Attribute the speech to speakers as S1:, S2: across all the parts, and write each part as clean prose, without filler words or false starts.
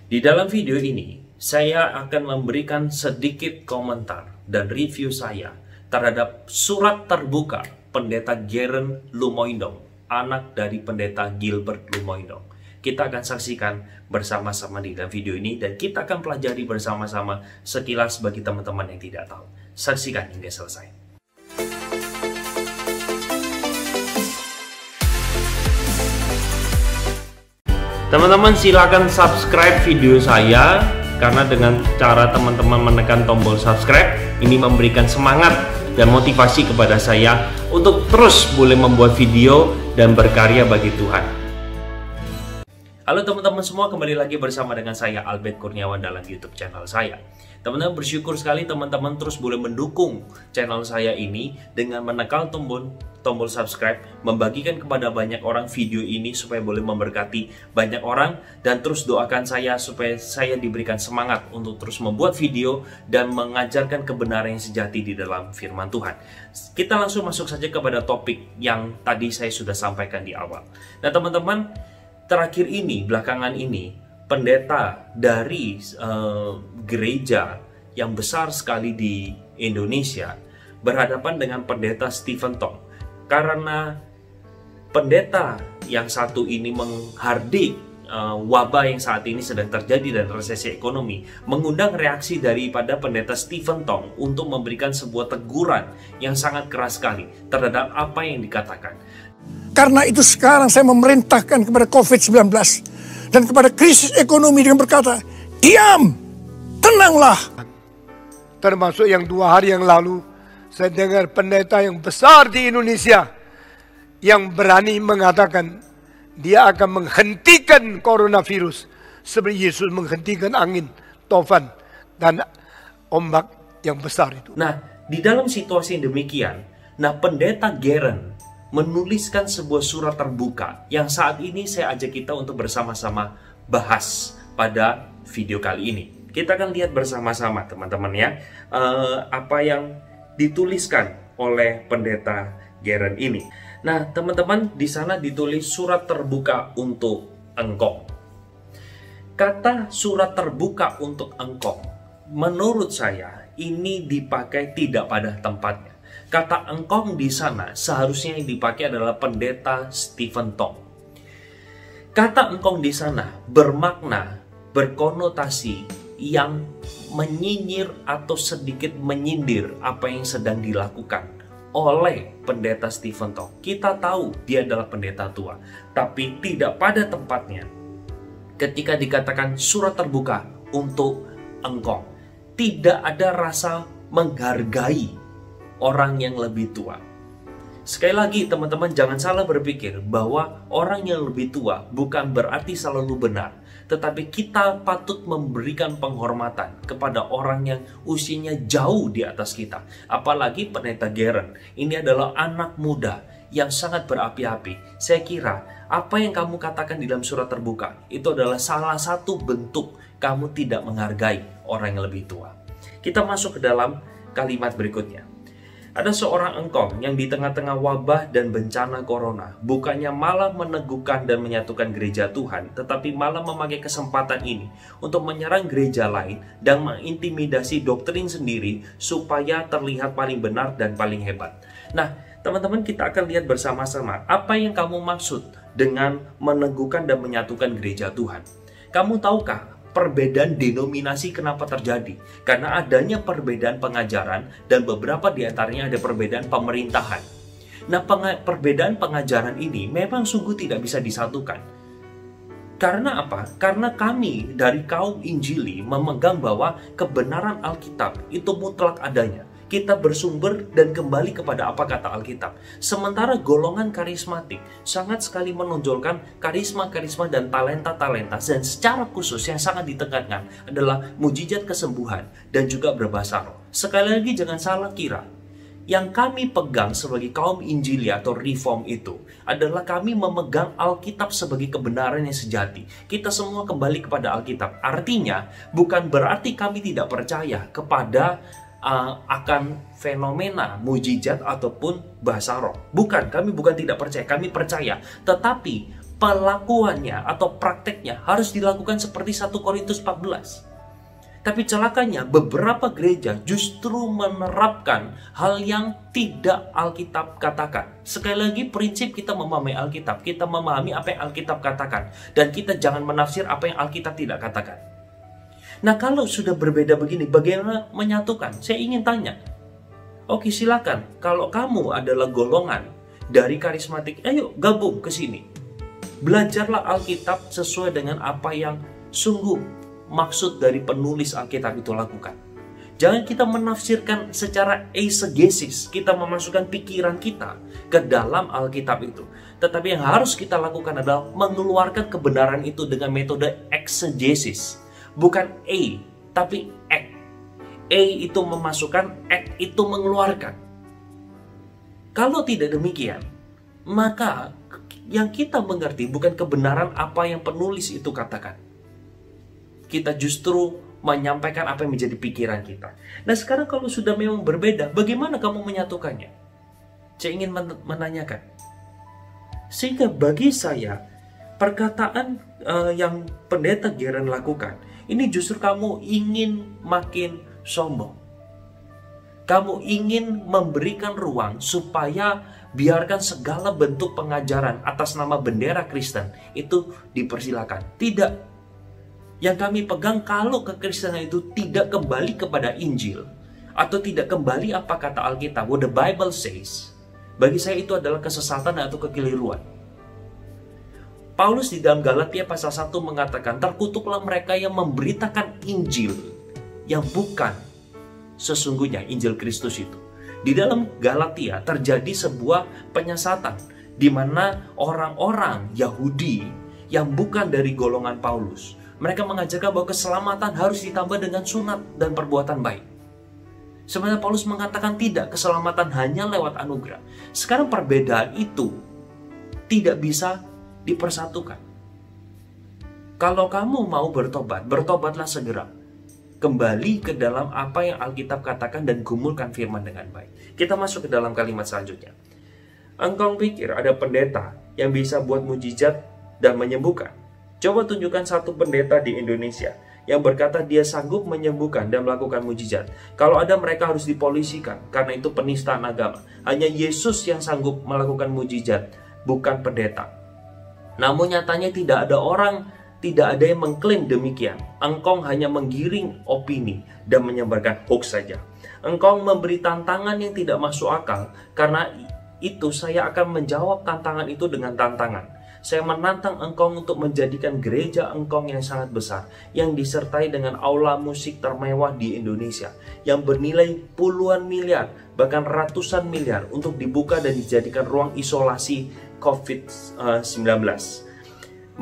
S1: Di dalam video ini, saya akan memberikan sedikit komentar dan review saya terhadap surat terbuka Pendeta Geren Lumoindong, anak dari Pendeta Gilbert Lumoindong. Kita akan saksikan bersama-sama di dalam video ini dan kita akan pelajari bersama-sama sekilas bagi teman-teman yang tidak tahu. Saksikan hingga selesai. Teman-teman silakan subscribe video saya, karena dengan cara teman-teman menekan tombol subscribe ini memberikan semangat dan motivasi kepada saya untuk terus boleh membuat video dan berkarya bagi Tuhan. Halo teman-teman semua, kembali lagi bersama dengan saya Albert Kurniawan dalam YouTube channel saya. Teman-teman bersyukur sekali teman-teman terus boleh mendukung channel saya ini dengan menekan tombol subscribe, membagikan kepada banyak orang video ini supaya boleh memberkati banyak orang, dan terus doakan saya supaya saya diberikan semangat untuk terus membuat video dan mengajarkan kebenaran yang sejati di dalam firman Tuhan. Kita langsung masuk saja kepada topik yang tadi saya sudah sampaikan di awal. Nah teman-teman, terakhir ini, belakangan ini, pendeta dari gereja yang besar sekali di Indonesia berhadapan dengan pendeta Stephen Tong. Karena pendeta yang satu ini menghardik wabah yang saat ini sedang terjadi dan resesi ekonomi, mengundang reaksi daripada pendeta Stephen Tong untuk memberikan sebuah teguran yang sangat keras sekali terhadap apa yang dikatakan.
S2: Karena itu sekarang saya memerintahkan kepada COVID-19 dan kepada krisis ekonomi dengan berkata, diam, tenanglah.
S3: Termasuk yang 2 hari yang lalu, saya dengar pendeta yang besar di Indonesia yang berani mengatakan dia akan menghentikan coronavirus seperti Yesus menghentikan angin, tofan, dan ombak yang besar itu.
S1: Nah, di dalam situasi yang demikian, pendeta Geren menuliskan sebuah surat terbuka yang saat ini saya ajak kita untuk bersama-sama bahas pada video kali ini. Kita akan lihat bersama-sama teman-teman ya, apa yang dituliskan oleh pendeta Geren ini. Nah teman-teman, di sana ditulis surat terbuka untuk engkau. Kata surat terbuka untuk engkau, menurut saya ini dipakai tidak pada tempatnya. Kata engkong di sana seharusnya yang dipakai adalah pendeta Stephen Tong. Kata engkong di sana bermakna, berkonotasi yang menyinyir atau sedikit menyindir apa yang sedang dilakukan oleh pendeta Stephen Tong. Kita tahu dia adalah pendeta tua, tapi tidak pada tempatnya ketika dikatakan surat terbuka untuk engkong. Tidak ada rasa menghargai orang yang lebih tua. Sekali lagi teman-teman, jangan salah berpikir bahwa orang yang lebih tua bukan berarti selalu benar, tetapi kita patut memberikan penghormatan kepada orang yang usianya jauh di atas kita. Apalagi pendeta Geren ini adalah anak muda yang sangat berapi-api. Saya kira apa yang kamu katakan di dalam surat terbuka itu adalah salah satu bentuk kamu tidak menghargai orang yang lebih tua. Kita masuk ke dalam kalimat berikutnya. Ada seorang engkong yang di tengah-tengah wabah dan bencana corona bukannya malah meneguhkan dan menyatukan gereja Tuhan, tetapi malah memakai kesempatan ini untuk menyerang gereja lain dan mengintimidasi doktrin sendiri supaya terlihat paling benar dan paling hebat. Nah, teman-teman, kita akan lihat bersama-sama apa yang kamu maksud dengan meneguhkan dan menyatukan gereja Tuhan. Kamu tahukah perbedaan denominasi kenapa terjadi? Karena adanya perbedaan pengajaran dan beberapa diantaranya ada perbedaan pemerintahan. Nah, perbedaan pengajaran ini memang sungguh tidak bisa disatukan. Karena apa? Karena kami dari kaum Injili memegang bahwa kebenaran Alkitab itu mutlak adanya. Kita bersumber dan kembali kepada apa kata Alkitab. Sementara golongan karismatik sangat sekali menonjolkan karisma-karisma dan talenta-talenta, dan secara khusus yang sangat ditekankan adalah mujizat kesembuhan dan juga berbahasa roh. Sekali lagi jangan salah kira, yang kami pegang sebagai kaum Injili atau Reform itu adalah kami memegang Alkitab sebagai kebenaran yang sejati. Kita semua kembali kepada Alkitab. Artinya bukan berarti kami tidak percaya kepada akan fenomena mujizat ataupun bahasa roh. Bukan, kami bukan tidak percaya, kami percaya. Tetapi pelakuannya atau prakteknya harus dilakukan seperti 1 Korintus 14. Tapi celakanya beberapa gereja justru menerapkan hal yang tidak Alkitab katakan. Sekali lagi prinsip kita memahami Alkitab, kita memahami apa yang Alkitab katakan. Dan kita jangan menafsir apa yang Alkitab tidak katakan. Nah kalau sudah berbeda begini, bagaimana menyatukan? Saya ingin tanya. Oke silakan, kalau kamu adalah golongan dari karismatik, ayo gabung ke sini. Belajarlah Alkitab sesuai dengan apa yang sungguh maksud dari penulis Alkitab itu lakukan. Jangan kita menafsirkan secara eisegesis, kita memasukkan pikiran kita ke dalam Alkitab itu. Tetapi yang harus kita lakukan adalah mengeluarkan kebenaran itu dengan metode exegesis. Bukan A, tapi ek. A itu memasukkan, ek itu mengeluarkan. Kalau tidak demikian, maka yang kita mengerti bukan kebenaran apa yang penulis itu katakan. Kita justru menyampaikan apa yang menjadi pikiran kita. Nah sekarang kalau sudah memang berbeda, bagaimana kamu menyatukannya? Saya ingin menanyakan. Sehingga bagi saya, perkataan yang pendeta Geren lakukan, ini justru kamu ingin makin sombong. Kamu ingin memberikan ruang supaya biarkan segala bentuk pengajaran atas nama bendera Kristen itu dipersilakan. Tidak. Yang kami pegang kalau kekristenan itu tidak kembali kepada Injil atau tidak kembali apa kata Alkitab, what the Bible says, bagi saya itu adalah kesesatan atau kekeliruan. Paulus di dalam Galatia pasal 1 mengatakan, terkutuklah mereka yang memberitakan Injil yang bukan sesungguhnya Injil Kristus itu. Di dalam Galatia terjadi sebuah penyesatan di mana orang-orang Yahudi yang bukan dari golongan Paulus, mereka mengajarkan bahwa keselamatan harus ditambah dengan sunat dan perbuatan baik. Sebenarnya Paulus mengatakan tidak, keselamatan hanya lewat anugerah. Sekarang perbedaan itu tidak bisa dipersatukan. Kalau kamu mau bertobat, bertobatlah segera. Kembali ke dalam apa yang Alkitab katakan dan gumulkan firman dengan baik. Kita masuk ke dalam kalimat selanjutnya. Engkau pikir ada pendeta yang bisa buat mujizat dan menyembuhkan? Coba tunjukkan satu pendeta di Indonesia yang berkata dia sanggup menyembuhkan dan melakukan mujizat. Kalau ada, mereka harus dipolisikan karena itu penistaan agama. Hanya Yesus yang sanggup melakukan mujizat, bukan pendeta. Namun nyatanya tidak ada yang mengklaim demikian. Engkau hanya menggiring opini dan menyebarkan hoax saja. Engkau memberi tantangan yang tidak masuk akal. Karena itu saya akan menjawab tantangan itu dengan tantangan. Saya menantang engkau untuk menjadikan gereja engkau yang sangat besar, yang disertai dengan aula musik termewah di Indonesia, yang bernilai puluhan miliar, bahkan ratusan miliar untuk dibuka dan dijadikan ruang isolasi COVID-19.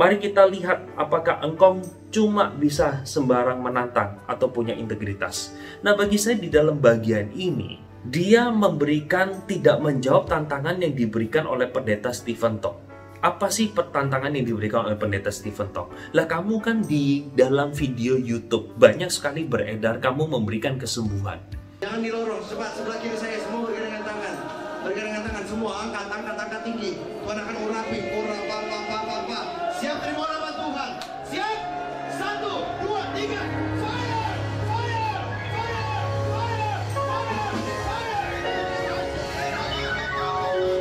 S1: Mari kita lihat apakah engkau cuma bisa sembarang menantang atau punya integritas. Nah bagi saya di dalam bagian ini, dia memberikan tidak menjawab tantangan yang diberikan oleh pendeta Stephen Tong. Apa sih tantangan yang diberikan oleh pendeta Stephen Tong? Lah kamu kan di dalam video YouTube banyak sekali beredar kamu memberikan kesembuhan.
S4: Jangan dilorong, sebelah kiri saya semua bergandingan tangan. Bergandingan tangan semua, angkat tinggi. Tuhan akan urapi, pa. Siap terima nama Tuhan. Siap? 1, 2, 3.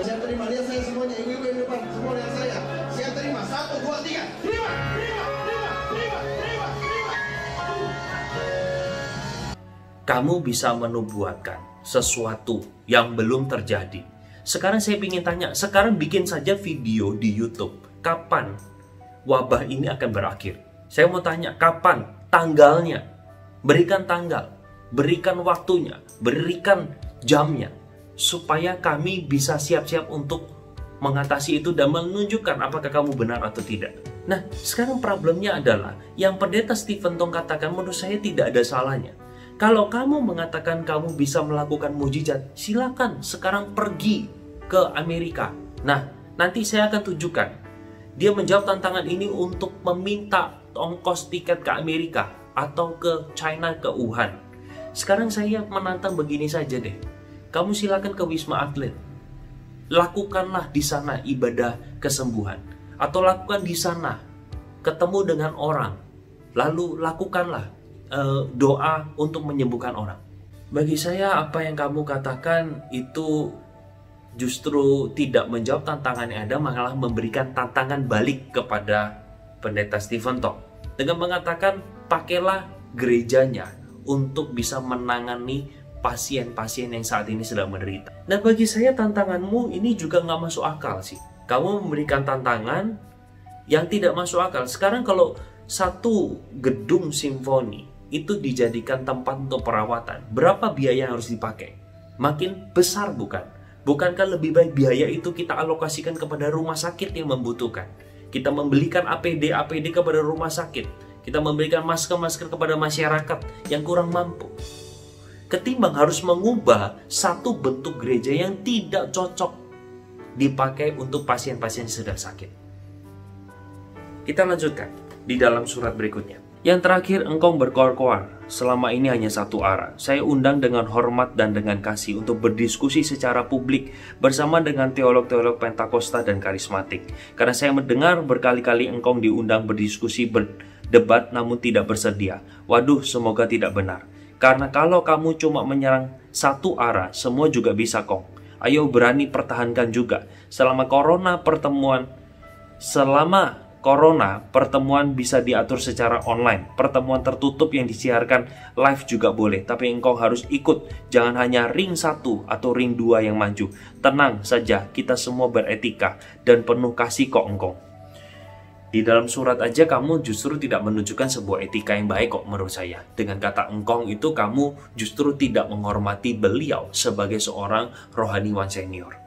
S4: Siap terima, lihat saya semuanya, ibu-ibu yang depan, semua lihat saya. Siap terima, 1, 2, 3. Terima.
S1: Kamu bisa menubuatkan sesuatu yang belum terjadi. Sekarang saya ingin tanya, sekarang bikin saja video di YouTube. Kapan wabah ini akan berakhir? Saya mau tanya, kapan tanggalnya? Berikan tanggal, berikan waktunya, berikan jamnya, supaya kami bisa siap-siap untuk mengatasi itu dan menunjukkan apakah kamu benar atau tidak. Nah, sekarang problemnya adalah yang pendeta Stephen Tong katakan menurut saya tidak ada salahnya. Kalau kamu mengatakan kamu bisa melakukan mujizat, silakan sekarang pergi ke Amerika. Nah, nanti saya akan tunjukkan. Dia menjawab tantangan ini untuk meminta ongkos tiket ke Amerika atau ke China, ke Wuhan. Sekarang saya menantang begini saja deh. Kamu silakan ke Wisma Atlet. Lakukanlah di sana ibadah kesembuhan. atau lakukan di sana, ketemu dengan orang, lalu lakukanlah doa untuk menyembuhkan orang. Bagi saya apa yang kamu katakan itu justru tidak menjawab tantangan yang ada, malah memberikan tantangan balik kepada Pendeta Stephen Tong dengan mengatakan pakailah gerejanya untuk bisa menangani pasien-pasien yang saat ini sedang menderita. Dan bagi saya tantanganmu ini juga nggak masuk akal sih. Kamu memberikan tantangan yang tidak masuk akal. Sekarang kalau satu gedung simfoni itu dijadikan tempat untuk perawatan, berapa biaya yang harus dipakai? Makin besar bukan? Bukankah lebih baik biaya itu kita alokasikan kepada rumah sakit yang membutuhkan? Kita membelikan APD kepada rumah sakit. Kita memberikan masker kepada masyarakat yang kurang mampu. Ketimbang harus mengubah satu bentuk gereja yang tidak cocok dipakai untuk pasien-pasien yang sedang sakit. Kita lanjutkan di dalam surat berikutnya. Yang terakhir, engkau berkoar-koar, selama ini hanya satu arah. Saya undang dengan hormat dan dengan kasih untuk berdiskusi secara publik bersama dengan teolog-teolog Pentakosta dan karismatik. Karena saya mendengar berkali-kali engkau diundang berdiskusi, berdebat namun tidak bersedia. Waduh, semoga tidak benar. Karena kalau kamu cuma menyerang satu arah, semua juga bisa kong. Ayo berani pertahankan juga. Selama pertemuan bisa diatur secara online. Pertemuan tertutup yang disiarkan live juga boleh. Tapi engkau harus ikut. Jangan hanya ring 1 atau ring 2 yang maju. Tenang saja, kita semua beretika dan penuh kasih kok engkau. Di dalam surat aja kamu justru tidak menunjukkan sebuah etika yang baik kok menurut saya. Dengan kata engkong itu kamu justru tidak menghormati beliau sebagai seorang rohaniwan senior.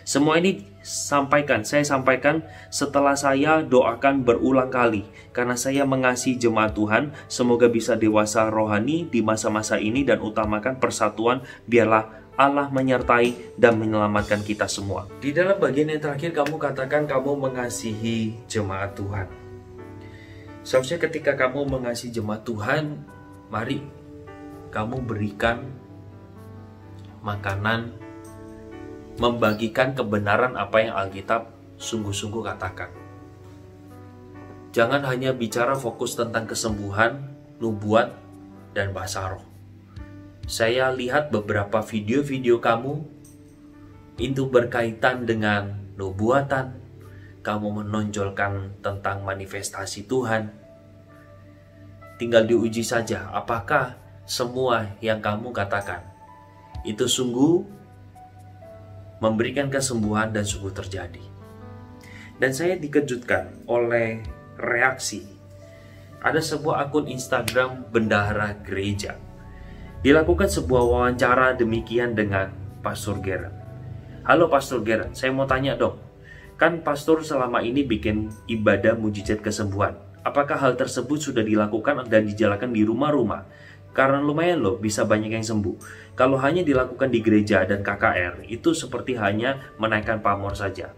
S1: Semua ini saya sampaikan setelah saya doakan berulang kali. Karena saya mengasihi jemaat Tuhan, semoga bisa dewasa rohani di masa-masa ini dan utamakan persatuan, biarlah Allah menyertai dan menyelamatkan kita semua. Di dalam bagian yang terakhir kamu katakan kamu mengasihi jemaat Tuhan. Seharusnya ketika kamu mengasihi jemaat Tuhan, mari kamu berikan makanan, membagikan kebenaran apa yang Alkitab sungguh-sungguh katakan. Jangan hanya bicara fokus tentang kesembuhan, nubuat, dan bahasa roh. Saya lihat beberapa video-video kamu itu berkaitan dengan nubuatan. Kamu menonjolkan tentang manifestasi Tuhan. Tinggal diuji saja apakah semua yang kamu katakan itu sungguh memberikan kesembuhan dan sungguh terjadi. Dan saya dikejutkan oleh reaksi. Ada sebuah akun Instagram bendahara gereja. Dilakukan sebuah wawancara demikian dengan Pastor Gerard. Halo Pastor Gerard, saya mau tanya dong. Kan Pastor selama ini bikin ibadah mujizat kesembuhan. Apakah hal tersebut sudah dilakukan dan dijalankan di rumah-rumah? Karena lumayan loh, bisa banyak yang sembuh. Kalau hanya dilakukan di gereja dan KKR, itu seperti hanya menaikkan pamor saja.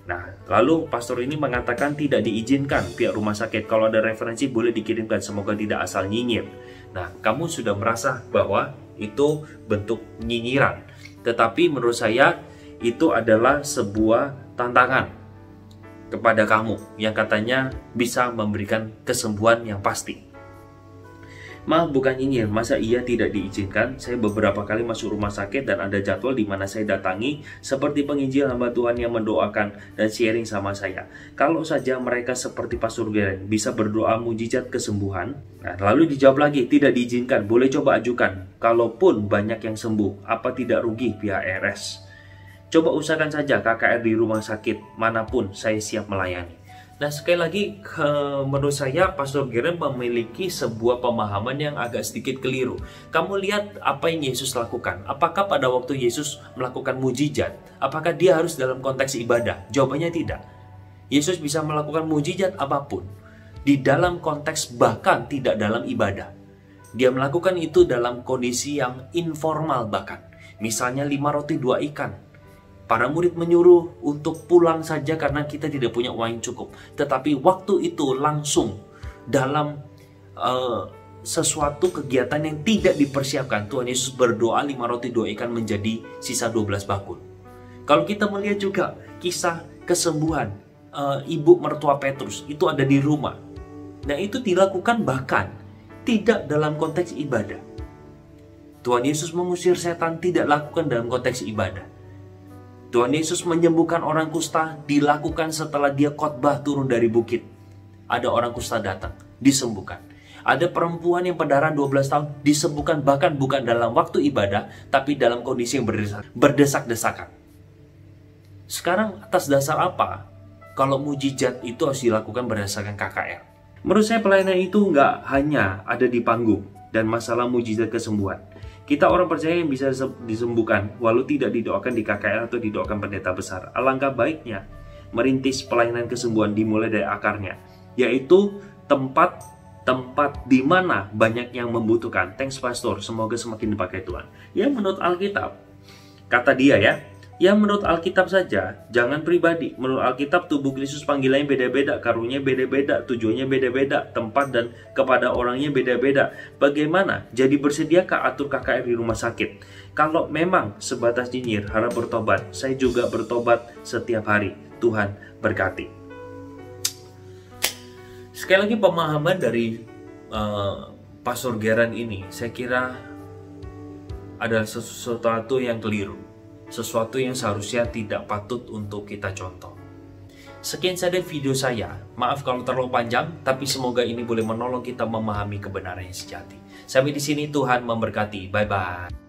S1: Nah, lalu pastor ini mengatakan tidak diizinkan pihak rumah sakit. Kalau ada referensi boleh dikirimkan, semoga tidak asal nyinyir. Nah, kamu sudah merasa bahwa itu bentuk nyinyiran. Tetapi menurut saya, itu adalah sebuah tantangan kepada kamu yang katanya bisa memberikan kesembuhan yang pasti. Maaf, bukan nyinyir, masa iya tidak diizinkan? Saya beberapa kali masuk rumah sakit dan ada jadwal di mana saya datangi, seperti penginjil hamba Tuhan yang mendoakan dan sharing sama saya. Kalau saja mereka seperti Pastor Geren bisa berdoa mujizat kesembuhan. Nah, lalu dijawab lagi, tidak diizinkan, boleh coba ajukan. Kalaupun banyak yang sembuh, apa tidak rugi pihak RS? Coba usahakan saja KKR di rumah sakit manapun, saya siap melayani. Nah, sekali lagi, menurut saya Pastor Geren memiliki sebuah pemahaman yang agak sedikit keliru. Kamu lihat apa yang Yesus lakukan. Apakah pada waktu Yesus melakukan mujizat, apakah dia harus dalam konteks ibadah? Jawabannya tidak. Yesus bisa melakukan mujizat apapun di dalam konteks bahkan tidak dalam ibadah. Dia melakukan itu dalam kondisi yang informal bahkan. Misalnya 5 roti 2 ikan. Para murid menyuruh untuk pulang saja karena kita tidak punya uang yang cukup. Tetapi waktu itu langsung dalam sesuatu kegiatan yang tidak dipersiapkan, Tuhan Yesus berdoa 5 roti 2 ikan menjadi sisa 12 bakul. Kalau kita melihat juga kisah kesembuhan ibu mertua Petrus itu ada di rumah. Nah, itu dilakukan bahkan tidak dalam konteks ibadah. Tuhan Yesus mengusir setan tidak lakukan dalam konteks ibadah. Tuhan Yesus menyembuhkan orang kusta dilakukan setelah dia khotbah turun dari bukit. Ada orang kusta datang, disembuhkan. Ada perempuan yang pendarahan 12 tahun disembuhkan bahkan bukan dalam waktu ibadah, tapi dalam kondisi yang berdesak-desakan. Sekarang atas dasar apa kalau mujizat itu harus dilakukan berdasarkan KKR? Menurut saya pelayanan itu nggak hanya ada di panggung dan masalah mujizat kesembuhan. Kita orang percaya yang bisa disembuhkan walau tidak didoakan di KKR atau didoakan pendeta besar. Alangkah baiknya merintis pelayanan kesembuhan dimulai dari akarnya, yaitu tempat di mana banyak yang membutuhkan. Thanks pastor, semoga semakin dipakai Tuhan. Ya menurut Alkitab, kata dia ya menurut Alkitab saja, jangan pribadi. Menurut Alkitab tubuh Kristus panggilannya beda-beda, karunia beda-beda, tujuannya beda-beda, tempat dan kepada orangnya beda-beda. Bagaimana? Jadi bersediakah atur KKR di rumah sakit? Kalau memang sebatas nyinyir, harap bertobat. Saya juga bertobat setiap hari. Tuhan berkati. Sekali lagi pemahaman dari Pastor Geran ini, saya kira adalah sesuatu yang keliru. Sesuatu yang seharusnya tidak patut untuk kita contoh. Sekian saja video saya. Maaf kalau terlalu panjang, tapi semoga ini boleh menolong kita memahami kebenaran yang sejati. Sampai di sini Tuhan memberkati. Bye-bye.